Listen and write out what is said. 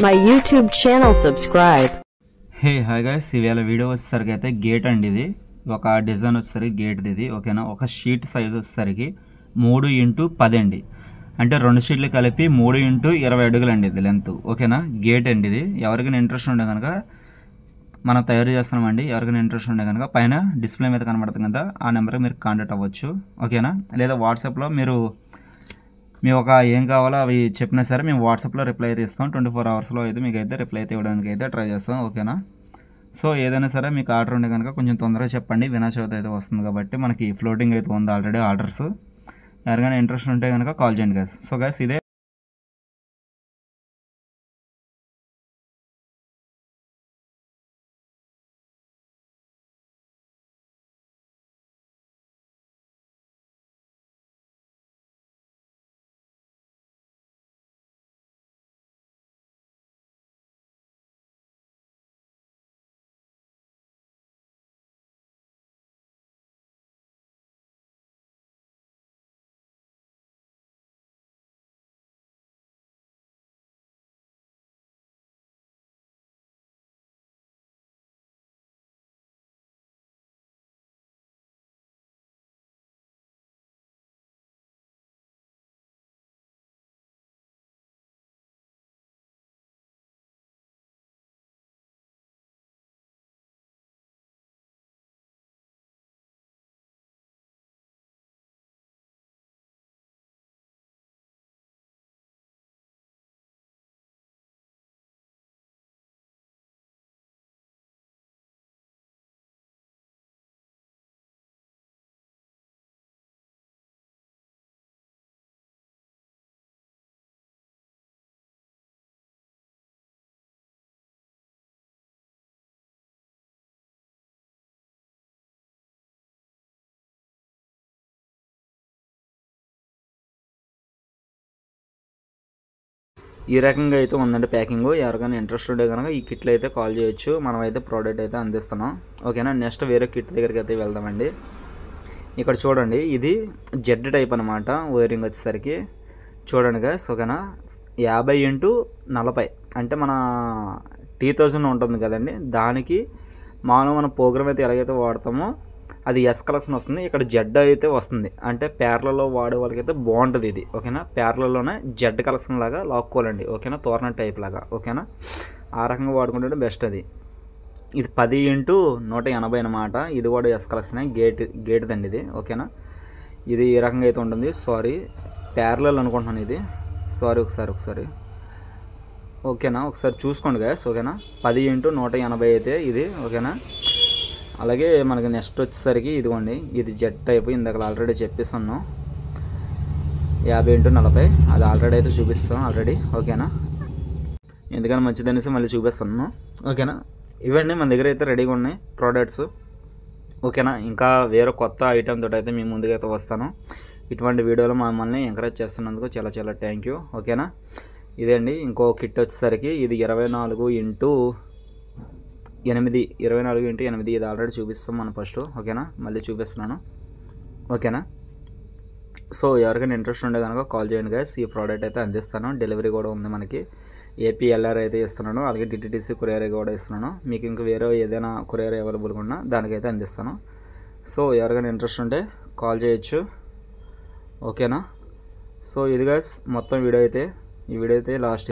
my YouTube channel, subscribe. Hey hi guys, ఇవాళ video వచ్చేసరికి అయితే గేట్ అండి. ఇది ఒక డిజైన్ వచ్చేసరికి గేట్ది ఇది ఓకేనా. ఒక షీట్ సైజ్ వచ్చేసరికి 3x10 అండి. అంటే 2 షీట్లు కలిపి 3x20 అడుగులు అండి ఇది లెంత్ ఓకేనా. గేట్ అండి ఇది. ఎవరికైనా ఇంట్రెస్ట్ ఉంటే కనుక మనం తయారు చేస్తున్నామండి. ఎవరికైనా ఇంట్రెస్ట్ ఉంటే కనుక పైన డిస్ప్లే మీద కనబడుతుంది కదా, ఆ నెంబర్కి మీరు కాంటాక్ట్ అవ్వచ్చు ఓకేనా. లేదా వాట్సాప్లో మీరు మీ ఒక ఏం కావాలో అవి చెప్పినా సరే మేము వాట్సాప్లో రిప్లై అయితే ఇస్తాం. 24 అవర్స్లో అయితే మీకు అయితే రిప్లై అయితే ఇవ్వడానికి అయితే ట్రై చేస్తాం ఓకేనా. సో ఏదైనా సరే మీకు ఆర్డర్ ఉంటే కనుక కొంచెం తొందరగా చెప్పండి. వినాయక చవితి అయితే వస్తుంది కాబట్టి మనకి ఫ్లోటింగ్ అయితే ఉంది ఆల్రెడీ ఆర్డర్స్. ఎవరికైనా ఇంట్రెస్ట్ ఉంటే కనుక కాల్ చేయండి గైస్. సో గైస్ ఇదే ఈ రకంగా అయితే ఉందండి ప్యాకింగ్. ఎవరికైనా ఇంట్రెస్ట్ ఉంటే కనుక ఈ కిట్లు అయితే కాల్ చేయొచ్చు. మనం అయితే ప్రోడక్ట్ అయితే అందిస్తున్నాం ఓకేనా. నెక్స్ట్ వేరే కిట్ దగ్గరికి అయితే వెళ్దామండి. ఇక్కడ చూడండి, ఇది జెడ్ టైప్ అనమాట. వైరింగ్ వచ్చేసరికి చూడండి గైస్ ఓకేనా. 50x40 అంటే మన T1000 ఉంటుంది కదండి, దానికి మామూలుగా మన ప్రోగ్రామ్ అయితే ఎలాగైతే వాడతామో అది ఎస్ కలెక్షన్ వస్తుంది. ఇక్కడ జెడ్ అయితే వస్తుంది. అంటే ప్యారలలో వాడే వాళ్ళకైతే బాగుంటుంది ఇది ఓకేనా. ప్యారలలోనే జెడ్ కలెక్షన్ లాగా లాక్కోవాలండి ఓకేనా, తోరణ టైప్ లాగా ఓకేనా. ఆ రకంగా వాడుకుంటే బెస్ట్ అది. ఇది 10x180 అనమాట. ఇది కూడా ఎస్ కలెక్షన్ గేట్దండి ఇది ఓకేనా. ఇది ఈ రకంగా అయితే ఉంటుంది. సారీ ప్యారలల్ అనుకుంటున్నాను ఇది. సారీ ఒకసారి ఓకేనా, ఒకసారి చూసుకోండి గైస్ ఓకేనా. 10x180 అయితే ఇది ఓకేనా. అలాగే మనకి నెక్స్ట్ వచ్చేసరికి ఇదిగోండి, ఇది జెడ్ టైప్. ఇందాక ఆల్రెడీ చెప్పిస్తున్నాం 50x40. అది ఆల్రెడీ అయితే చూపిస్తాం ఆల్రెడీ ఓకేనా. ఎందుకని మంచిదనేసి మళ్ళీ చూపిస్తున్నాను ఓకేనా. ఇవన్నీ మన దగ్గర అయితే రెడీగా ఉన్నాయి ప్రోడక్ట్స్ ఓకేనా. ఇంకా వేరే కొత్త ఐటెం తోటి అయితే మేము ముందుకైతే వస్తాను. ఇటువంటి వీడియోలు మమ్మల్ని ఎంకరేజ్ చేస్తున్నందుకు చాలా చాలా థ్యాంక్ యూ ఓకేనా. ఇదండి ఇంకో కిట్ వచ్చేసరికి ఇది 24x8. ఇది ఆల్రెడీ చూపిస్తాం మనం ఫస్ట్ ఓకేనా. మళ్ళీ చూపిస్తున్నాను ఓకేనా. సో ఎవరికైనా ఇంట్రెస్ట్ ఉంటే కనుక కాల్ చేయండి గైస్. ఈ ప్రోడక్ట్ అయితే అందిస్తాను. డెలివరీ కూడా ఉంది మనకి. APLR అయితే ఇస్తున్నాను. అలాగే DTDC కొరియర్ కూడా ఇస్తున్నాను. మీకు ఇంకా వేరే ఏదైనా కొరియర్ అవైలబుల్గా ఉన్నా దానికైతే అందిస్తాను. సో ఎవరికైనా ఇంట్రెస్ట్ ఉంటే కాల్ చేయొచ్చు ఓకేనా. సో ఇది గైస్ మొత్తం వీడియో అయితే, ఈ వీడియో అయితే లాస్ట్